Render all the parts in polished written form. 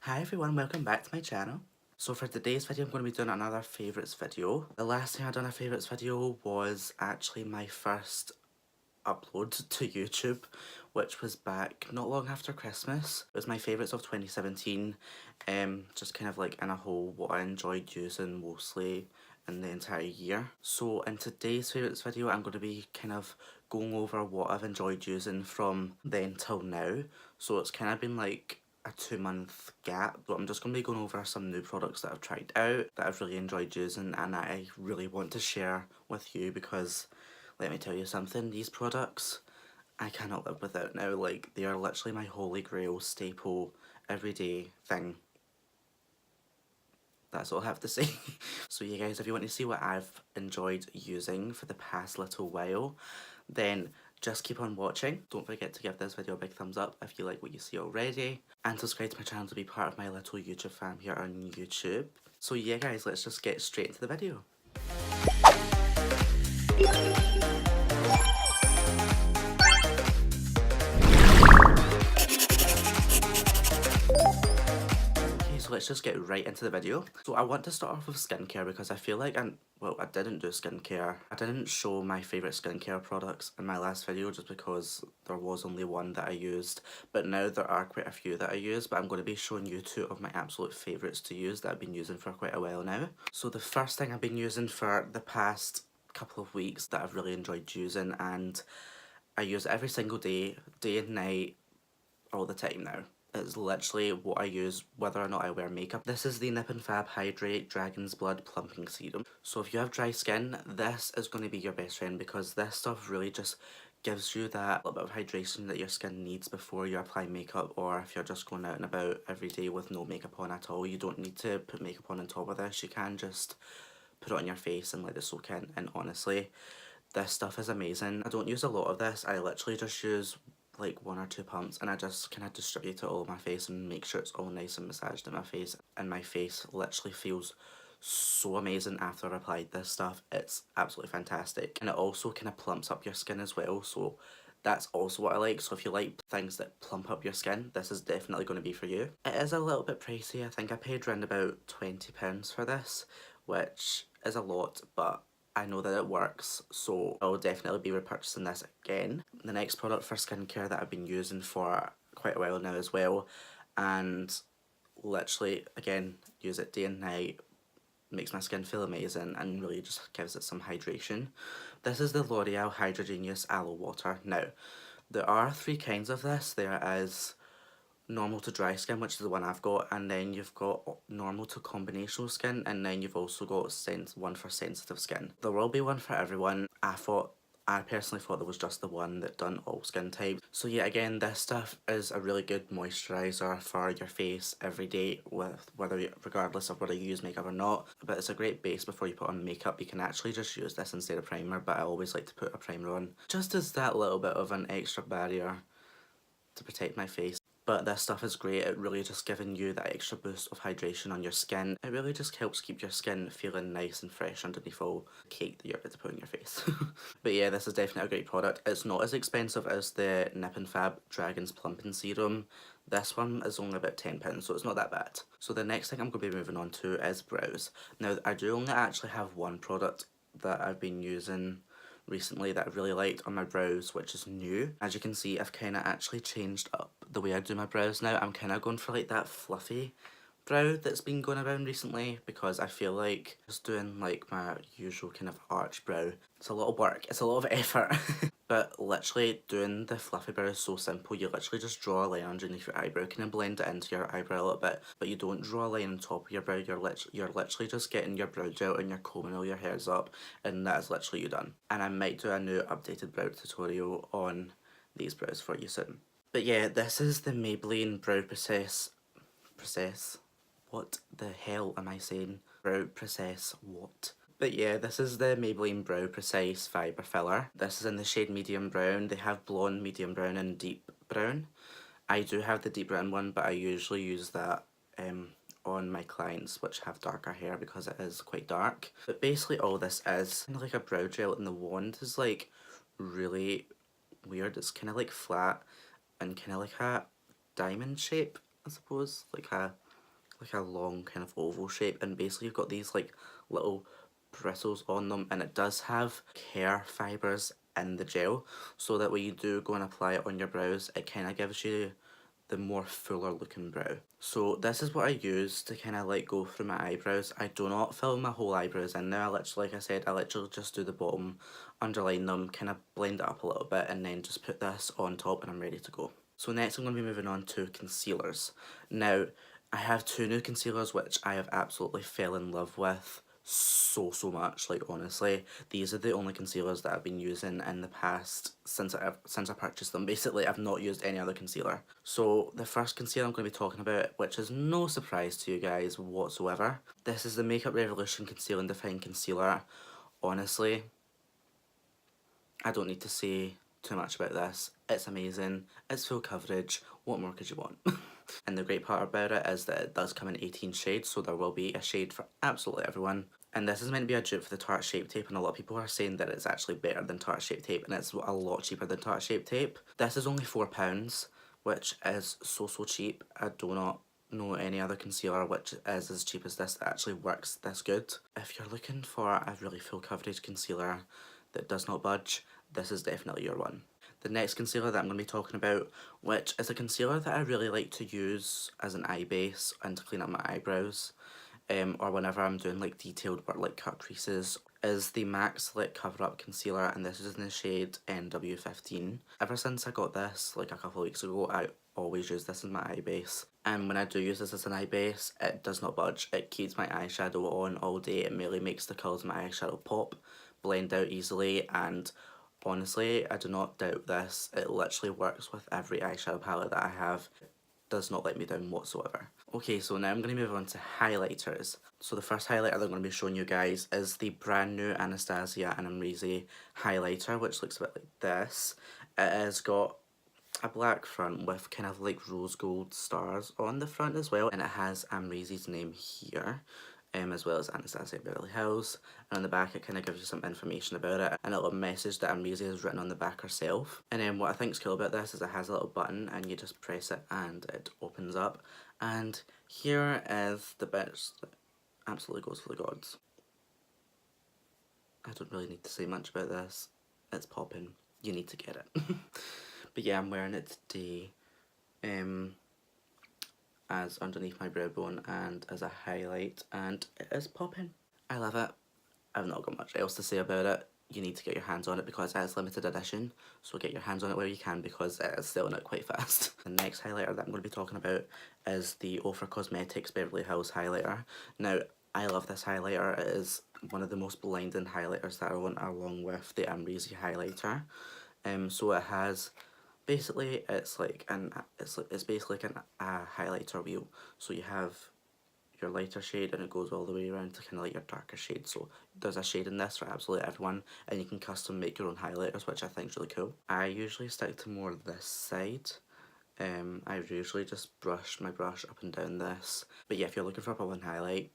Hi everyone, welcome back to my channel. So for today's video I'm going to be doing another favourites video. The last time I done a favourites video was actually my first upload to YouTube, which was back not long after Christmas. It was my favourites of 2017, just kind of like in a whole what I enjoyed using mostly in the entire year. So in today's favourites video I'm going to be kind of going over what I've enjoyed using from then till now. So it's kind of been like a 2-month gap, but I'm just going to be going over some new products that I've tried out, that I've really enjoyed using and that I really want to share with you because let me tell you something, these products I cannot live without now. Like, they are literally my holy grail, staple, everyday thing. That's all I have to say. So yeah guys, if you want to see what I've enjoyed using for the past little while, then just keep on watching. Don't forget to give this video a big thumbs up if you like what you see already, and subscribe to my channel to be part of my little YouTube fam here on YouTube. So yeah guys, let's just get straight into the video. Let's just get right into the video. So I want to start off with skincare because I feel like I didn't do skincare. I didn't show my favourite skincare products in my last video just because there was only one that I used, but now there are quite a few that I use, but I'm going to be showing you 2 of my absolute favourites to use that I've been using for quite a while now. So the first thing I've been using for the past couple of weeks that I've really enjoyed using, and I use it every single day, day and night, all the time now. It's literally what I use whether or not I wear makeup. This is the Nip and Fab Hydrate Dragon's Blood Plumping Serum. So if you have dry skin, this is going to be your best friend because this stuff really just gives you that little bit of hydration that your skin needs before you apply makeup, or if you're just going out and about every day with no makeup on at all. You don't need to put makeup on top of this. You can just put it on your face and let it soak in, and honestly, this stuff is amazing. I don't use a lot of this. I literally just use like 1 or 2 pumps and I just kind of distribute it all over my face and make sure it's all nice and massaged in my face, and my face literally feels so amazing after I've applied this stuff. It's absolutely fantastic, and it also kind of plumps up your skin as well, so that's also what I like. So if you like things that plump up your skin, this is definitely going to be for you. It is a little bit pricey. I think I paid around about £20 for this, which is a lot, but I know that it works, so I'll definitely be repurchasing this again. The next product for skincare that I've been using for quite a while now as well, and literally, again, use it day and night, makes my skin feel amazing and really just gives it some hydration. This is the L'Oreal Hydra Genius Aloe Water. Now, there are 3 kinds of this. There is normal to dry skin, which is the one I've got, and then you've got normal to combinational skin, and then you've also got one for sensitive skin. There will be one for everyone. I personally thought there was just the one that done all skin types. So yeah, again, this stuff is a really good moisturiser for your face every day, regardless of whether you use makeup or not. But it's a great base before you put on makeup. You can actually just use this instead of primer, but I always like to put a primer on, just as that little bit of an extra barrier to protect my face. But this stuff is great. It really just giving you that extra boost of hydration on your skin. It really just helps keep your skin feeling nice and fresh underneath all the cake that you're about to put on your face. But yeah, this is definitely a great product. It's not as expensive as the Nip and Fab Dragon's Plumping Serum. This one is only about £10, so it's not that bad. So the next thing I'm going to be moving on to is brows. Now, I do only actually have one product that I've been using recently that I really liked on my brows, which is new. As you can see, I've kind of actually changed up the way I do my brows now. I'm kind of going for like that fluffy brow that's been going around recently, because I feel like just doing like my usual kind of arch brow, it's a lot of work, it's a lot of effort. But literally doing the fluffy brow is so simple. You literally just draw a line underneath your eyebrow, kind of blend it into your eyebrow a little bit, but you don't draw a line on top of your brow. You're literally just getting your brow gel and you're combing all your hairs up, and that is literally you done. And I might do a new updated brow tutorial on these brows for you soon. But yeah, this is the Maybelline Brow Process. What the hell am I saying? Brow Process what? But yeah, this is the Maybelline Brow Precise Fibre Filler. This is in the shade medium brown. They have blonde, medium brown and deep brown. I do have the deep brown one, but I usually use that on my clients which have darker hair because it is quite dark. But basically all this is kind of like a brow gel, and the wand is like really weird. It's kind of like flat and kind of like a diamond shape, I suppose. Like a like a long kind of oval shape, and basically you've got these like little bristles on them, and it does have hair fibres in the gel, so that when you do go and apply it on your brows, it kind of gives you the more fuller looking brow. So this is what I use to kind of like go through my eyebrows. I do not fill my whole eyebrows in now. I literally, like I said, I literally just do the bottom, underline them, kind of blend it up a little bit, and then just put this on top and I'm ready to go. So next I'm going to be moving on to concealers. Now, I have two new concealers which I have absolutely fell in love with so much. Like, honestly, these are the only concealers that I've been using in the past since I purchased them. Basically, I've not used any other concealer. So the first concealer I'm going to be talking about, which is no surprise to you guys whatsoever, this is the Makeup Revolution Conceal and Define Concealer. Honestly, I don't need to say too much about this. It's amazing, it's full coverage, what more could you want? And the great part about it is that it does come in 18 shades, so there will be a shade for absolutely everyone. And this is meant to be a dupe for the Tarte Shape Tape, and a lot of people are saying that it's actually better than Tarte Shape Tape, and it's a lot cheaper than Tarte Shape Tape. This is only £4, which is so cheap. I do not know any other concealer which is as cheap as this that actually works this good. If you're looking for a really full coverage concealer that does not budge, this is definitely your one. The next concealer that I'm going to be talking about, which is a concealer that I really like to use as an eye base and to clean up my eyebrows, or whenever I'm doing like detailed work like cut creases, is the MAC Select Cover Up Concealer, and this is in the shade NW15. Ever since I got this like a couple of weeks ago, I always use this as my eye base, and when I do use this as an eye base, it does not budge. It keeps my eyeshadow on all day. It really makes the colours of my eyeshadow pop, blend out easily, and honestly, I do not doubt this. It literally works with every eyeshadow palette that I have. It does not let me down whatsoever. Okay, so now I'm going to move on to highlighters. So the first highlighter that I'm going to be showing you guys is the brand new Anastasia and Amrezy highlighter, which looks a bit like this. It has got a black front with kind of like rose gold stars on the front as well, and it has Amrezy's name here, as well as Anastasia Beverly Hills, and on the back it kind of gives you some information about it and a little message that Amrezy has written on the back herself. And then what I think is cool about this is it has a little button and you just press it and it opens up, and here is the bits that absolutely goes for the gods. I don't really need to say much about this. It's popping. You need to get it. But yeah, I'm wearing it today as underneath my brow bone and as a highlight, and it is popping. I love it. I've not got much else to say about it. You need to get your hands on it because it is limited edition, so get your hands on it where you can because it is selling out quite fast. The next highlighter that I'm going to be talking about is the Ofra Cosmetics Beverly Hills highlighter. Now, I love this highlighter. It is one of the most blinding highlighters that I want, along with the Amrezy highlighter. So it has, basically it's basically like a highlighter wheel. So you have your lighter shade and it goes all the way around to kind of like your darker shade. So there's a shade in this for absolutely everyone, and you can custom make your own highlighters, which I think is really cool. I usually stick to more this side. I usually just brush my brush up and down this. But yeah, if you're looking for a pop-in highlight,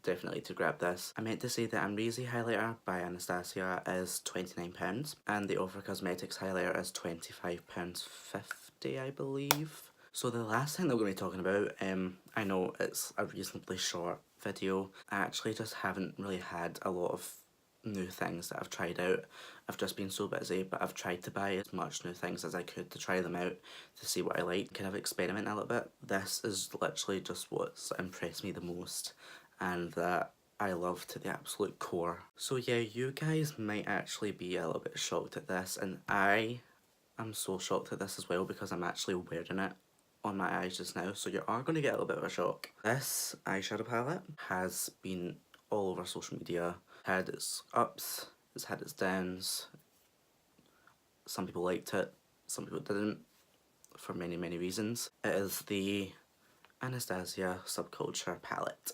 definitely to grab this. I meant to say the Amrezy highlighter by Anastasia is £29 and the Ofra Cosmetics highlighter is £25.50, I believe. So the last thing that we're going to be talking about, I know it's a reasonably short video. I actually just haven't really had a lot of new things that I've tried out. I've just been so busy, but I've tried to buy as much new things as I could to try them out, to see what I like, kind of experiment a little bit. This is literally just what's impressed me the most and that I love to the absolute core. So yeah, you guys might actually be a little bit shocked at this, and I am so shocked at this as well because I'm actually wearing it on my eyes just now, so you are going to get a little bit of a shock. This eyeshadow palette has been all over social media, had its ups, it's had its downs. Some people liked it, some people didn't, for many reasons. It is the Anastasia Subculture palette.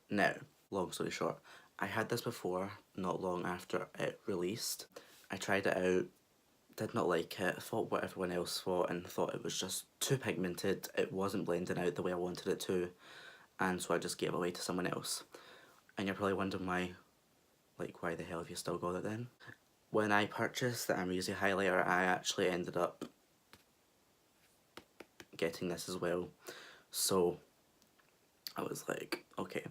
Now, long story short, I had this before, not long after it released. I tried it out, did not like it, thought what everyone else thought, and thought it was just too pigmented. It wasn't blending out the way I wanted it to, and so I just gave it away to someone else. And you're probably wondering why, like, why the hell have you still got it then? When I purchased the Amrezy highlighter, I actually ended up getting this as well. So I was like, okay,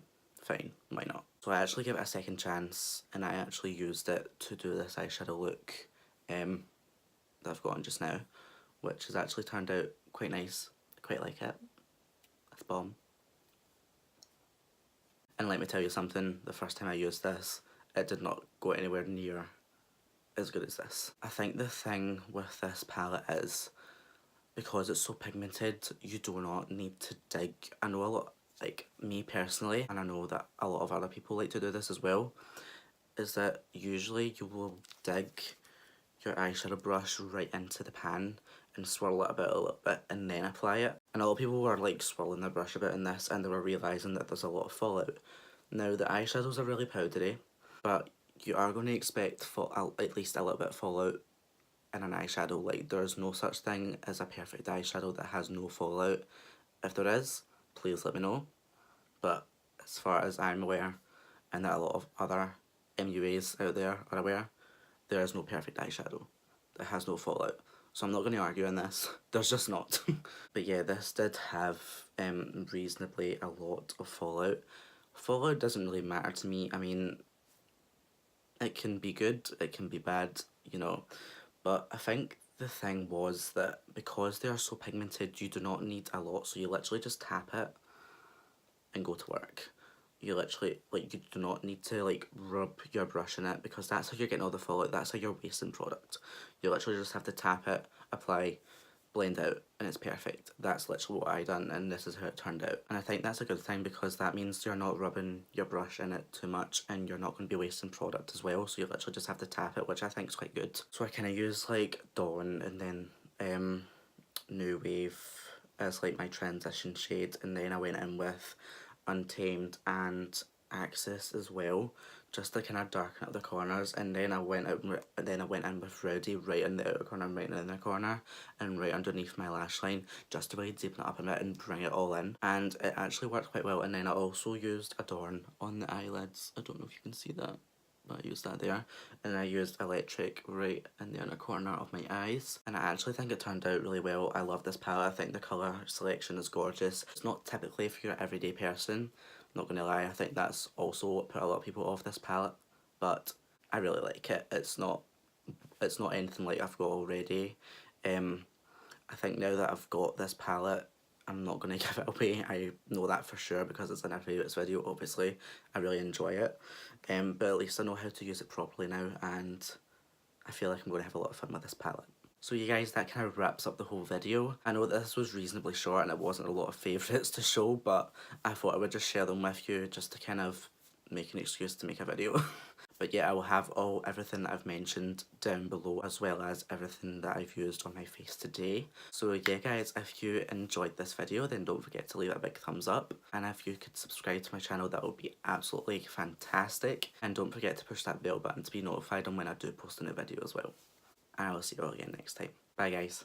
fine, why not? So I actually gave it a second chance and I actually used it to do this eyeshadow look that I've got on just now, which has actually turned out quite nice. I quite like it. It's bomb. And let me tell you something, the first time I used this, it did not go anywhere near as good as this. I think the thing with this palette is, because it's so pigmented, you do not need to dig. I know a lot, like me personally, and I know that a lot of other people like to do this as well, is that usually you will dig your eyeshadow brush right into the pan and swirl it about a little bit and then apply it. And a lot of people were like swirling their brush about in this and they were realising that there's a lot of fallout. Now the eyeshadows are really powdery, but you are going to expect at least a little bit of fallout in an eyeshadow. Like, there's no such thing as a perfect eyeshadow that has no fallout. If there is, please let me know. But as far as I'm aware, and that a lot of other MUAs out there are aware, there is no perfect eyeshadow that has no fallout. So I'm not going to argue on this. There's just not. But yeah, this did have reasonably a lot of fallout. Fallout doesn't really matter to me. I mean, it can be good, it can be bad, you know. But I think the thing was that because they are so pigmented, you do not need a lot. So you literally just tap it and go to work. You literally, like, you do not need to, like, rub your brush in it, because that's how you're getting all the fallout, that's how you're wasting product. You literally just have to tap it, apply, blend out, and it's perfect. That's literally what I done, and this is how it turned out. And I think that's a good thing, because that means you're not rubbing your brush in it too much, and you're not going to be wasting product as well, so you literally just have to tap it, which I think is quite good. So I kind of use, like, Dawn, and then New Wave as, like, my transition shade, and then I went in with Untamed and Axis as well, just to kind of darken up the corners, and then I went in with Rowdy right in the outer corner, right in the inner corner, and right underneath my lash line, just to really deepen it up a bit and bring it all in, and it actually worked quite well. And then I also used Adorn on the eyelids. I don't know if you can see that, but I used that there, and I used Electric right in the inner corner of my eyes, and I actually think it turned out really well. I love this palette. I think the colour selection is gorgeous. It's not typically for your everyday person, not gonna lie. I think that's also what put a lot of people off this palette, but I really like it. It's not anything like I've got already. I think now that I've got this palette, I'm not going to give it away. I know that for sure, because it's in a favourites video, obviously. I really enjoy it. But at least I know how to use it properly now, and I feel like I'm going to have a lot of fun with this palette. So you guys, that kind of wraps up the whole video. I know this was reasonably short and it wasn't a lot of favourites to show, but I thought I would just share them with you just to kind of make an excuse to make a video. But yeah, I will have everything that I've mentioned down below, as well as everything that I've used on my face today. So yeah guys, if you enjoyed this video, then don't forget to leave it a big thumbs up. And if you could subscribe to my channel, that would be absolutely fantastic. And don't forget to push that bell button to be notified on when I do post a new video as well. And I will see you all again next time. Bye guys.